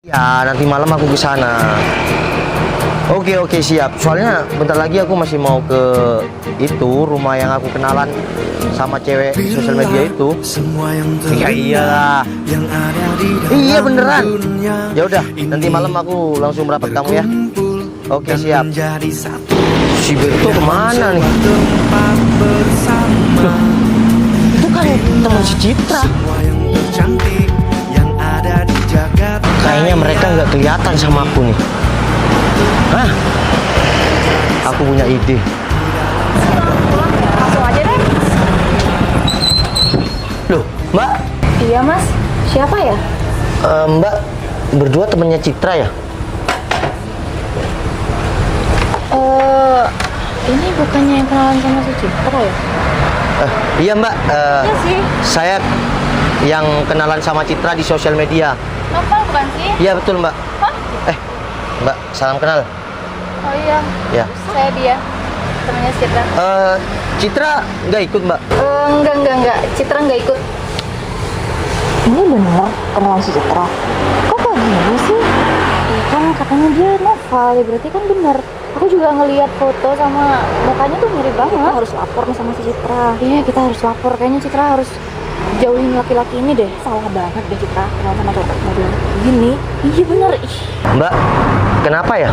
Ya, nanti malam aku ke sana. Oke, siap. Soalnya bentar lagi aku masih mau ke itu rumah yang aku kenalan sama cewek di sosial media itu. Ya iyalah. Iya beneran. Ya udah, nanti malam aku langsung merapat kamu ya. Oke, siap. Si Berto kemana nih? Loh, itu kan teman si Citra. Kayaknya mereka nggak kelihatan sama aku nih. Hah? Aku punya ide. Langsung aja deh. Loh, Mbak? Iya mas, siapa ya? Mbak berdua temennya Citra ya? Ini bukannya yang kenalan sama si Citra ya? Iya Mbak. Iya sih. Saya yang kenalan sama Citra di sosial media. Novel bukan sih? Iya betul Mbak. Hah? Mbak, salam kenal. Oh iya. Ya. Saya dia, temannya si Citra. Citra nggak ikut Mbak? Enggak. Citra nggak ikut. Ini benar kenalan si Citra? Kok kayak gini sih? Ya kan katanya dia novel, ya berarti kan benar. Aku juga ngelihat foto sama mukanya tuh mirip banget. Kita harus lapor nih sama si Citra. Iya, kita harus lapor. Kayaknya Citra harus jauhin laki-laki ini deh. Salah banget deh Citra kenal sama cowok model gini. Iya bener. Ih. Mbak, kenapa ya?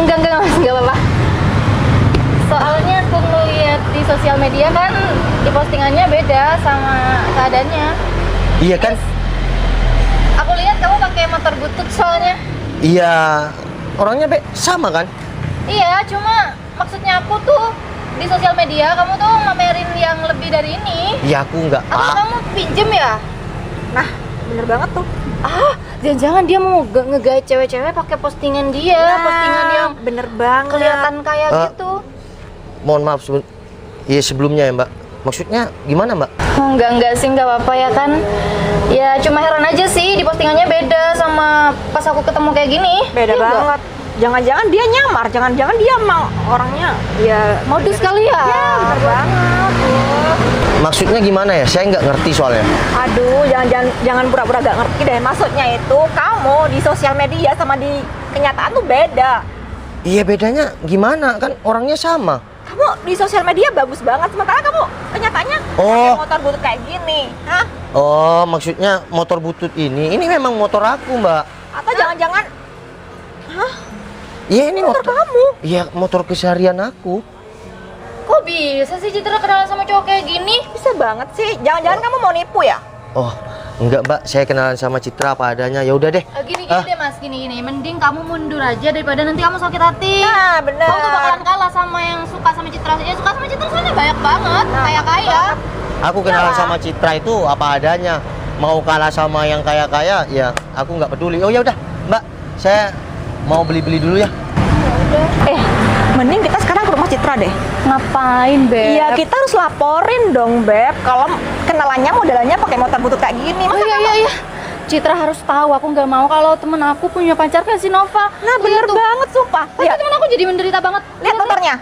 Enggak mas, enggak apa-apa. Soalnya aku ngeliat di sosial media kan di postingannya beda sama keadaannya. Iya kan? Aku lihat kamu pakai motor butut soalnya. Iya, orangnya sama kan? Iya, cuma maksudnya aku tuh di sosial media kamu tuh mamerin yang lebih dari ini. Iya, aku nggak. Atau kamu pinjem ya? Nah, bener banget tuh. Jangan-jangan dia mau ngegait cewek-cewek pakai postingan dia, postingan yang bener banget kelihatan kayak gitu. Mohon maaf sebelumnya ya Mbak. Maksudnya gimana Mbak? Enggak sih, enggak apa-apa ya kan. Ya cuma heran aja sih di postingannya beda sama pas aku ketemu kayak gini. beda Iya banget nggak? jangan-jangan dia nyamar, jangan-jangan dia emang orangnya ya Modus kali ya. bener banget tuh. Maksudnya gimana ya? Saya nggak ngerti soalnya. Aduh, jangan pura-pura gak ngerti deh. Maksudnya itu kamu di sosial media sama di kenyataan tuh beda. Iya bedanya gimana? Kan orangnya sama. Kamu di sosial media bagus banget, sementara kamu kenyataannya pakai motor butut kayak gini. Hah? Oh, maksudnya motor butut ini memang motor aku Mbak. Atau jangan-jangan Iya ini motor kamu? Iya motor keseharian aku. Kok bisa sih Citra kenalan sama cowok kayak gini? Bisa banget sih. Jangan-jangan kamu mau nipu ya? Oh enggak Mbak, saya kenalan sama Citra apa adanya. Ya udah deh. Gini deh mas, gini. Mending kamu mundur aja daripada nanti kamu sakit hati. Nah, bener. Kamu tuh bakalan kalah sama yang suka sama Citra. Ya suka sama Citra soalnya banyak banget, kaya-kaya. Aku kenalan sama Citra itu apa adanya. Mau kalah sama yang kaya-kaya ya aku nggak peduli. Oh ya udah Mbak, saya mau beli-beli dulu ya. Mending kita sekarang ke rumah Citra deh. Ngapain, Beb? Iya, kita harus laporin dong, Beb. Kalau kenalannya modelannya pakai motor butut kayak gini. Oh iya. Citra harus tahu, aku nggak mau kalau temen aku punya pacar kayak si Nova. Nah, bener banget, sumpah. Tapi temen aku jadi menderita banget. Lihat motornya.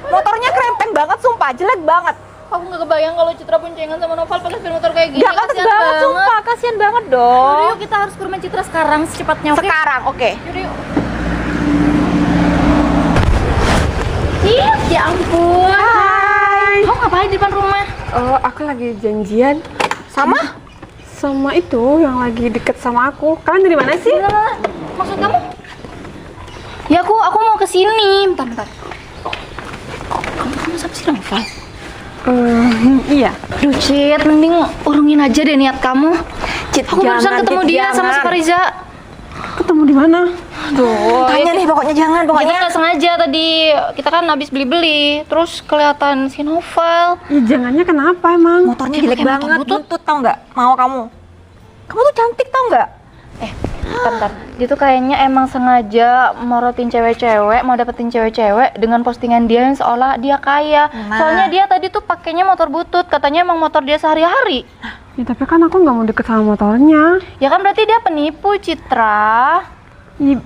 Motornya krempeng banget, sumpah. Jelek banget. Aku nggak kebayang kalau Citra boncengan sama Noval pakai sepeda motor kayak gini. Gak pantas banget, sumpah. Kasian banget dong. Yaudah, yuk kita harus ke rumah Citra sekarang secepatnya, oke? Sekarang, oke. Yaudah, yuk. Ih, ya ampun. Hai. Kamu ngapain di depan rumah? Aku lagi janjian Sama? sama itu yang lagi deket sama aku. Kalian dari mana sih? Bentar, maksud kamu? Ya aku mau ke sini. Bentar. Kamu siapa sih, Noval? Iya. Duh, Cit, mending urungin aja deh niat kamu. Cit, Aku barusan jangan, ketemu Cit, dia sama si jangan. Fariza. Ketemu di mana? Aduh, Tanya deh, pokoknya jangan. kita Pokoknya nggak sengaja tadi. Kita kan habis beli-beli, terus kelihatan si Noval. Ya jangannya kenapa emang? motornya Dia jelek pakai motor banget. butut. Butut tau nggak? Mau kamu? Kamu tuh cantik tau nggak? Bentar. Dia tuh kayaknya emang sengaja morotin cewek-cewek, mau dapetin cewek-cewek dengan postingan dia yang seolah dia kaya. Nah. Soalnya dia tadi tuh pakainya motor butut, katanya emang motor dia sehari-hari. Ya tapi kan aku nggak mau deket sama motornya. Ya kan berarti dia penipu, Citra. Ya,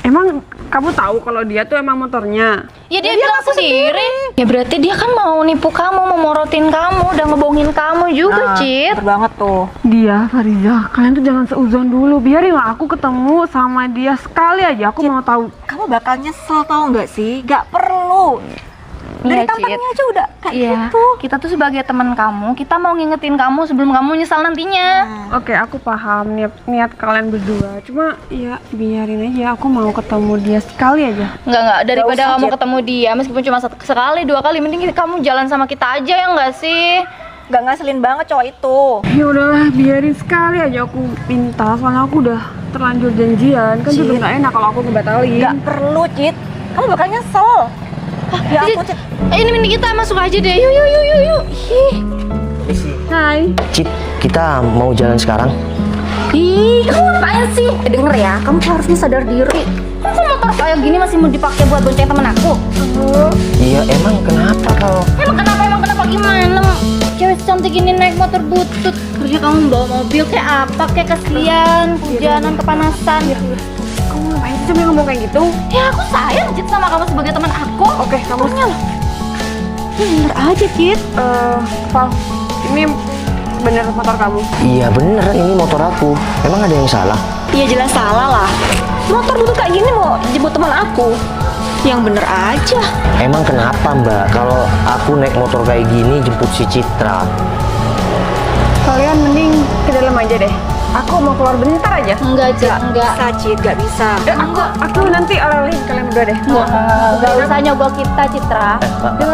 Emang kamu tahu kalau dia tuh emang motornya? Ya dia bilang sendiri. Ya berarti dia kan mau nipu kamu, mau morotin kamu, udah ngebohongin kamu juga, Cit. Bener banget tuh. Dia, Fariza, kalian tuh jangan seuzon dulu. Biarin lah aku ketemu sama dia sekali aja. Aku mau tahu. Kamu bakal nyesel tau nggak sih? Gak perlu. Dari Iya, tampangnya Cit. aja udah kayak Iya, gitu. kita tuh sebagai teman kamu, kita mau ngingetin kamu sebelum kamu nyesal nantinya. Oke, aku paham niat kalian berdua. Cuma ya biarin aja. Aku mau ketemu dia sekali aja. Enggak, daripada usah, kamu Cit. ketemu dia, meskipun cuma sekali, 2 kali, mending kamu jalan sama kita aja ya enggak sih? Gak ngaselin banget cowok itu. Ya udahlah, biarin sekali aja aku minta. Soalnya aku udah terlanjur janjian. Kan juga nggak enak kalau aku ngebatalin. Gak perlu, Cit. Kamu bakal nyesel. Ya ampun, Cit. Ini mending kita masuk aja deh. Yuk. Ih. Hai. Cit, kita mau jalan sekarang? Ih, kamu ngapain sih? Denger ya, kamu tuh harusnya sadar diri. Masa motor kayak gini masih mau dipakai buat bonceng temen aku? Iya, emang kenapa kalau... Emang kenapa gimana? Cewek cantik ini naik motor butut. Harusnya kamu bawa mobil kayak apa? Kayak kasihan, hujanan, kepanasan. Kamu ngapain sih sambil ngomong kayak gitu? Ya aku sayang, Cit, sama kamu sebagai teman aku. Oke, kamu Bener aja, Cit. Val, ini bener motor kamu? Iya bener, ini motor aku. Emang ada yang salah? Iya jelas salah lah. Motor butut kayak gini mau jemput teman aku. Yang bener aja. Emang kenapa mbak kalau aku naik motor kayak gini jemput si Citra? Kalian mending ke dalam aja deh. Aku mau keluar bentar aja. Enggak, Cit, enggak. Bisa, Cit, gak bisa. Aku nanti oleh-olehin kalian berdua deh. Gak usah nyogok kita, Citra.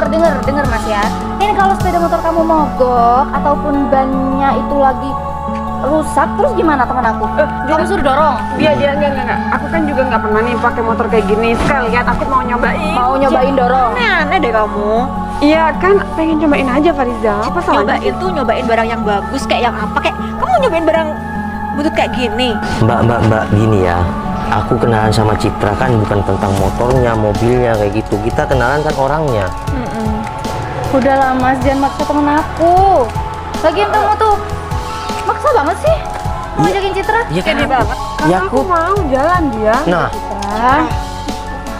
Denger Mas ya. Ini kalau sepeda motor kamu mogok ataupun bannya itu lagi rusak, terus gimana teman aku? Kamu suruh dorong. Dia enggak. Aku kan juga nggak pernah nih pakai motor kayak gini. Sekalian aku mau nyobain. Mau nyobain dorong. Aneh deh kamu. Iya kan, pengen cobain aja Fariza. Apa salahnya? Nyobain barang yang bagus kayak yang apa? Kayak kamu nyobain barang butut kayak gini. Mbak, gini ya. Aku kenalan sama Citra kan bukan tentang motornya, mobilnya kayak gitu. Kita kenalan kan orangnya. Udahlah Mas, jangan maksa temen aku. Lagian kamu tuh maksa banget sih mau ngajakin Citra. Iya kan? banget. Ya aku mau jalan dia. Nah, Citra.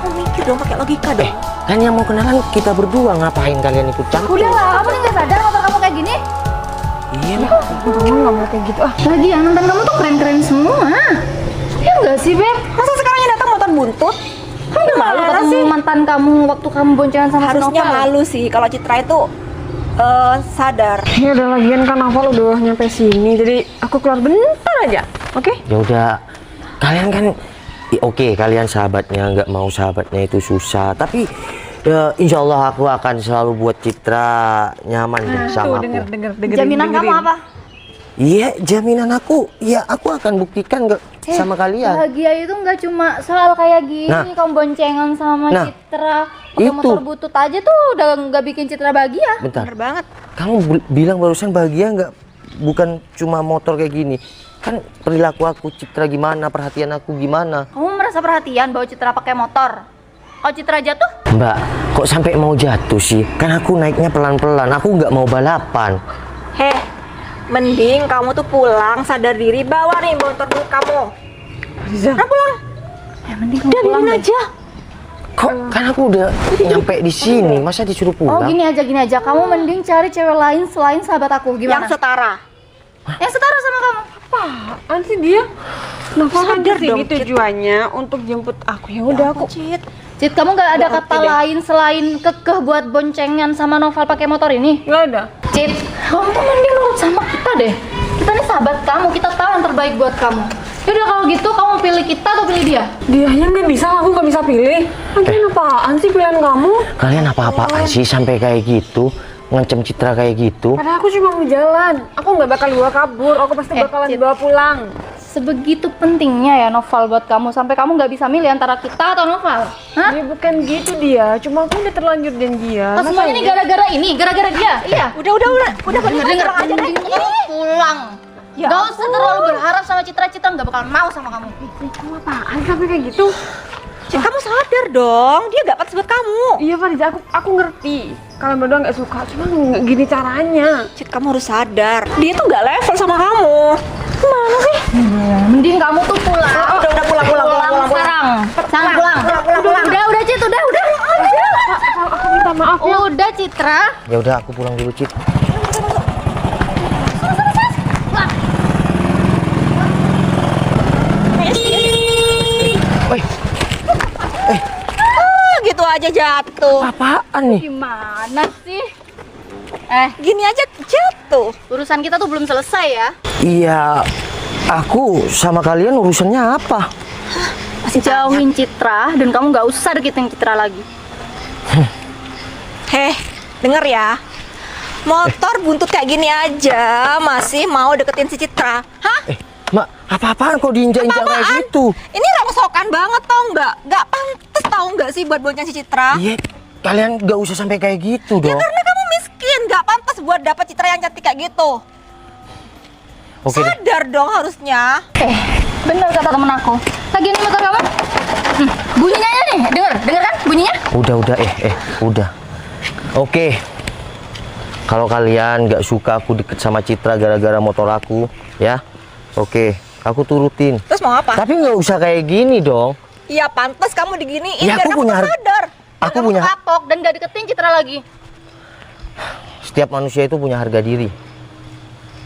Kamu mikir dong, pakai logika dong. kan yang mau kenalan kita berdua, ngapain kalian ikut campur? Udahlah, kamu nih nggak sadar motor kamu kayak gini? Iya lah. Kamu nggak mau kayak gitu. Lagian mantan kamu tuh keren-keren semua. Ya enggak sih, Beb? Masa sekarang yang datang motor buntut? Kamu udah malu Gimana ketemu sih? mantan kamu waktu kamu boncengan sama si Harusnya Noval? malu sih kalau Citra itu sadar. Ya udah, lagian kan Noval udah nyampe sini, jadi aku keluar bentar aja. Oke? Ya udah, kalian kan oke, kalian sahabatnya, nggak mau sahabatnya itu susah. Tapi ya, insya Allah aku akan selalu buat Citra nyaman deh sama aku. Denger. Jaminan kamu apa? Iya, jaminan aku. Ya, aku akan buktikan sama kalian. Bahagia itu nggak cuma soal kayak gini, Nah. kamu boncengan sama Nah, Citra, pakai itu. motor butut aja tuh udah nggak bikin Citra bahagia. Bentar, Bener banget. kamu bilang barusan bahagia nggak? Bukan cuma motor kayak gini. Kan perilaku aku, Citra gimana, perhatian aku gimana. Kamu merasa perhatian bahwa Citra pakai motor? Kalau Citra jatuh? Mbak, kok sampai mau jatuh sih? Kan aku naiknya pelan-pelan, aku nggak mau balapan. Heh, mending kamu tuh pulang sadar diri, bawa nih motor butut kamu. Fariza. Nah, pulang. Ya mending kamu pulang deh. aja. Kok kan aku udah nyampe di sini, masa disuruh Oh pulang? gini aja, kamu mending cari cewek lain selain sahabat aku, gimana? Yang setara. Yang setara sama kamu. Apaan sih dia? Noval kan Sadar kesini dong, Cit. tujuannya untuk jemput aku. Ya udah aku. Cit. Cit, kamu gak ada Nggak kata ngerti deh. lain selain kekeh buat boncengan sama Noval pakai motor ini? Nggak ada. Cit, kamu tuh mending nurut sama kita deh. Kita nih sahabat kamu, kita tahu yang terbaik buat kamu. Yaudah kalau gitu kamu pilih kita atau pilih dia? Dianya nggak bisa, aku nggak bisa pilih. Lagian apaan sih pilihan kamu? Kalian apa-apaan sih sampai kayak gitu? Ngancem Citra kayak gitu? Padahal aku cuma mau jalan. Aku nggak bakal bawa kabur. Aku pasti bakalan Cit. bawa pulang. Sebegitu pentingnya ya Noval buat kamu sampai kamu nggak bisa milih antara kita atau Noval? Hah? Dia bukan gitu dia. Cuma aku udah terlanjur janjian. Oh, semuanya ini gara-gara ini, gara-gara dia. Iya. Udah Denger, pulang aja deh. mending pulang. Ya Gak usah terlalu berharap sama Citra nggak bakal mau sama kamu. Kamu apaan sampai kayak gitu? Cit, kamu sadar dong, dia gak pantas buat kamu. Iya Fariza, aku ngerti. Kalian berdua nggak suka, cuma nggak gini caranya. Cit, kamu harus sadar, dia tuh gak level sama kamu. Gimana sih? Mending kamu tuh pulang. Udah pulang Pulang sekarang. Sana. Citra. Ya udah aku pulang dulu, Cit. Woi, Gitu aja jatuh. apaan nih? Gimana sih? Gini aja jatuh. Urusan kita tuh belum selesai ya. Iya, aku sama kalian urusannya apa? Jauhin Citra dan kamu nggak usah deketin Citra lagi. Heh, denger ya. Motor buntut kayak gini aja masih mau deketin si Citra. Hah? Mak, apa-apaan kok diinjak-injak kayak Apaan? gitu? Ini rongsokan banget tau nggak? Nggak pantas tau nggak sih buat bocah si Citra? Iya, kalian gak usah sampai kayak gitu Ya dong. karena kamu miskin, nggak pantas buat dapat Citra yang cantik kayak gitu. Oke deh. Sadar dong harusnya. Bener kata temen aku. Lagi ini motor kamu. Bunyinya aja nih, denger kan bunyinya? Udah, udah. Oke. Kalau kalian gak suka aku deket sama Citra gara-gara motor aku, ya. Oke, aku turutin. Terus mau apa? Tapi nggak usah kayak gini dong. Iya pantas kamu diginiin Ya, biar aku kamu punya tuh harga- sadar. Aku Kamu punya kapok dan gak deketin Citra lagi. setiap manusia itu punya harga diri.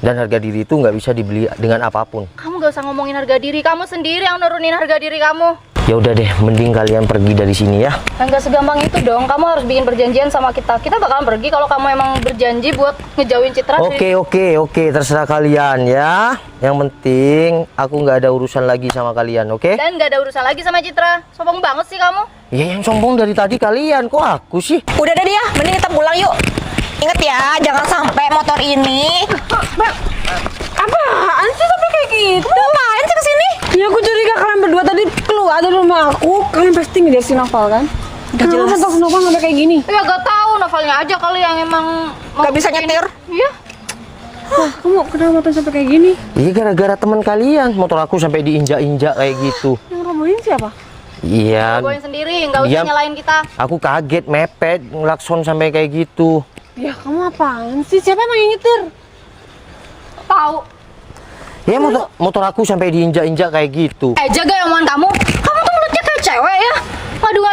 Dan harga diri itu nggak bisa dibeli dengan apapun. Kamu gak usah ngomongin harga diri, kamu sendiri yang nurunin harga diri kamu. Ya udah deh, mending kalian pergi dari sini ya. Dan gak segampang itu dong, kamu harus bikin perjanjian sama kita. Kita bakalan pergi kalau kamu emang berjanji buat ngejauhin Citra dari... Oke, terserah kalian ya. Yang penting aku nggak ada urusan lagi sama kalian, oke? Dan gak ada urusan lagi sama Citra. Sombong banget sih kamu. Ya yang sombong dari tadi kalian, kok aku sih? Udah deh ya, mending kita pulang yuk. Ingat ya, jangan sampai motor ini. Apaan sih sampai kayak gitu? Kamu ngapain sih kesini? Ya aku curiga kalian berdua tadi keluar dari rumah aku. Kalian pasti ngeliat si Noval kan? Udah Kenapa jelas. tas Noval sampai kayak gini? Ya gak tahu, novelnya aja kali yang emang Gak bisa nyetir. Iya. Wah, kamu kenapa motor sampai kayak gini? Iya gara-gara teman kalian, motor aku sampai diinjak-injak kayak gitu. Yang robohin siapa? Iya, Bawain sendiri, nggak usah Iya. nyalain kita. aku kaget mepet ngelakson sampai kayak gitu. Ya kamu apaan sih? Siapa emang yang nyetir? Tahu. Ya motor aku sampai diinjak-injak kayak gitu. Jaga omongan kamu. Kamu tuh mulutnya kayak cewek ya.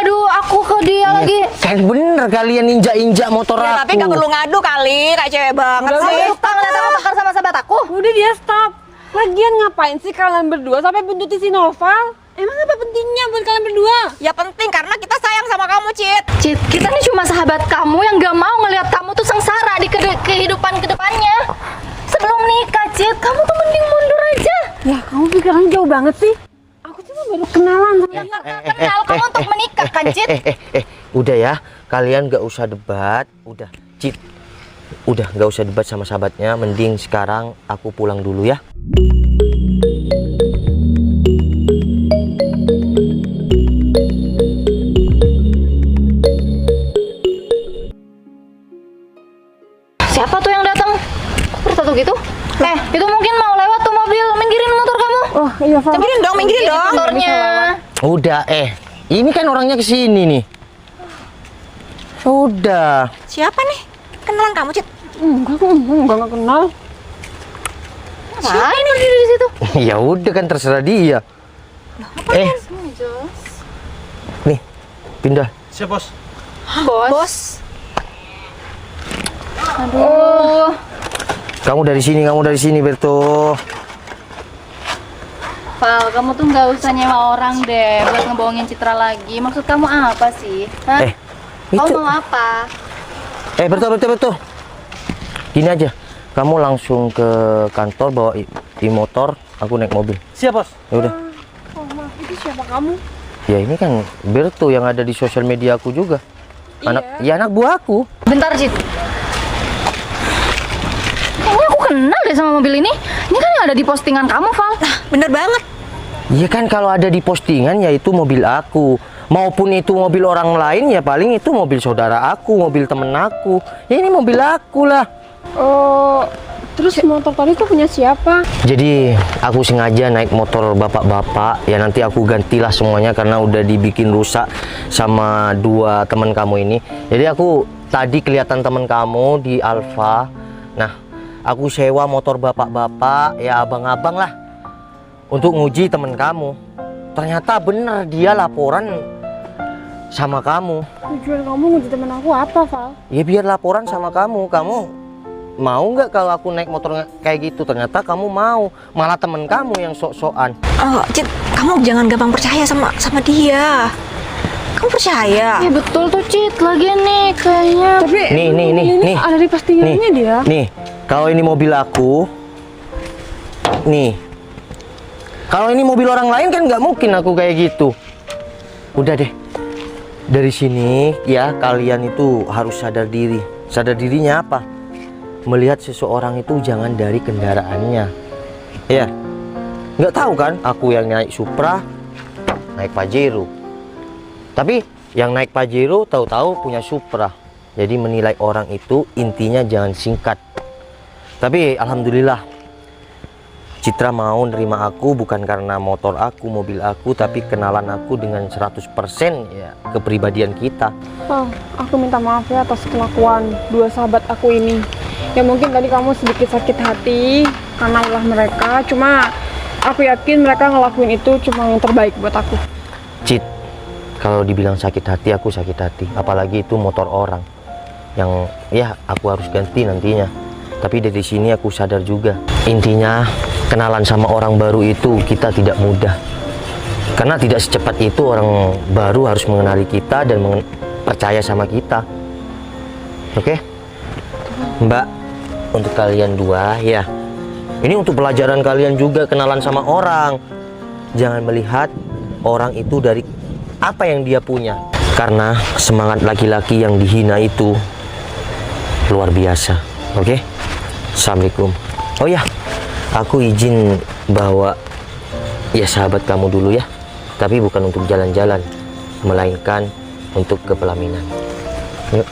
Aduh, aku ke dia lagi. Kan bener kalian injak-injak motor Ya, aku. tapi gak perlu ngadu kali, kayak cewek banget Udah, sih. Kamu suka ngeliat aku tekan sama sahabat aku? Udah dia stop. Lagian ngapain sih kalian berdua sampai buntuti si Noval? Emang apa pentingnya buat kalian berdua? Ya penting karena kita sayang sama kamu, Cit. Cit, kita nih cuma sahabat kamu yang gak mau ngeliat kamu tuh sengsara di kehidupan kedepannya. Sebelum nikah, Cit, kamu tuh mending mundur aja. Ya kamu pikirannya jauh banget sih. Aku cuma baru kenalan sama Ya nggak kenal kamu untuk menikah kan, Cit? Udah ya, kalian gak usah debat. Udah, Cit. Udah, gak usah debat sama sahabatnya. Mending sekarang aku pulang dulu ya. Siapa tuh yang datang? Kok bertato gitu? Itu mungkin mau lewat tuh mobil. Minggirin motor kamu. Oh iya Val. Minggirin dong. Motornya. Udah, ini kan orangnya kesini nih. Udah. Siapa nih? Kenalan kamu, Cit? Enggak kenal. Ngapain berdiri di situ? Ya udah kan terserah dia. Nih, pindah. Bos. Bos. Aduh. Kamu dari sini, Berto. Val, kamu tuh nggak usah nyewa orang deh buat ngebohongin Citra lagi. Maksud kamu apa sih? Hah? Kamu Itu. mau apa? Berto. Gini aja. Kamu langsung ke kantor bawa motor, aku naik mobil. Siap, Bos. Ya udah. Itu siapa kamu? Ya ini kan Berto yang ada di sosial media aku juga. Anak buah aku. Bentar, Cit. Kayaknya aku kenal deh sama mobil ini. Ini kan yang ada di postingan kamu, Val. Bener banget. Iya kan kalau ada di postingan ya itu mobil aku. Maupun itu mobil orang lain ya paling itu mobil saudara aku, mobil temen aku. Ya ini mobil aku lah. Oh, terus motor tadi tuh punya siapa? Jadi aku sengaja naik motor bapak-bapak. Ya nanti aku gantilah semuanya karena udah dibikin rusak sama dua teman kamu ini. Jadi aku tadi kelihatan teman kamu di Alfa. Nah, aku sewa motor bapak-bapak ya abang-abang lah untuk nguji teman kamu. Ternyata bener dia laporan sama kamu. Tujuan kamu ngejut temen aku apa, Val? Ya biar laporan sama kamu. Kamu mau nggak kalau aku naik motor kayak gitu? Ternyata kamu mau, malah temen kamu yang sok-sokan. Oh, Cit, kamu jangan gampang percaya sama dia. Kamu percaya? Ya betul tuh Cit, lagian nih kayaknya. Tapi Nih. ada di postingannya dia. Nih, kalau ini mobil aku, nih. Kalau ini mobil orang lain kan nggak mungkin aku kayak gitu. Udah deh. Dari sini ya kalian itu harus sadar diri. Sadar dirinya apa? Melihat seseorang itu jangan dari kendaraannya. Ya. Nggak tahu kan? Aku yang naik Supra, naik Pajero. Tapi yang naik Pajero tahu-tahu punya Supra. Jadi menilai orang itu intinya jangan singkat. Tapi alhamdulillah Citra mau nerima aku bukan karena motor aku, mobil aku, tapi kenalan aku dengan 100% ya kepribadian kita. Oh, aku minta maaf ya atas kelakuan dua sahabat aku ini. Ya mungkin tadi kamu sedikit sakit hati karena ulah mereka. Cuma aku yakin mereka ngelakuin itu cuma yang terbaik buat aku. Cit, kalau dibilang sakit hati, aku sakit hati. Apalagi itu motor orang yang ya aku harus ganti nantinya. Tapi dari sini aku sadar juga. Intinya kenalan sama orang baru itu kita tidak mudah. Karena tidak secepat itu orang baru harus mengenali kita dan percaya sama kita. Oke? Mbak, untuk kalian dua ya. Ini untuk pelajaran kalian juga kenalan sama orang. Jangan melihat orang itu dari apa yang dia punya. Karena semangat laki-laki yang dihina itu luar biasa. Oke? Assalamualaikum. Oh ya, aku izin bawa ya sahabat kamu dulu ya. Tapi bukan untuk jalan-jalan, melainkan untuk ke pelaminan. Yuk.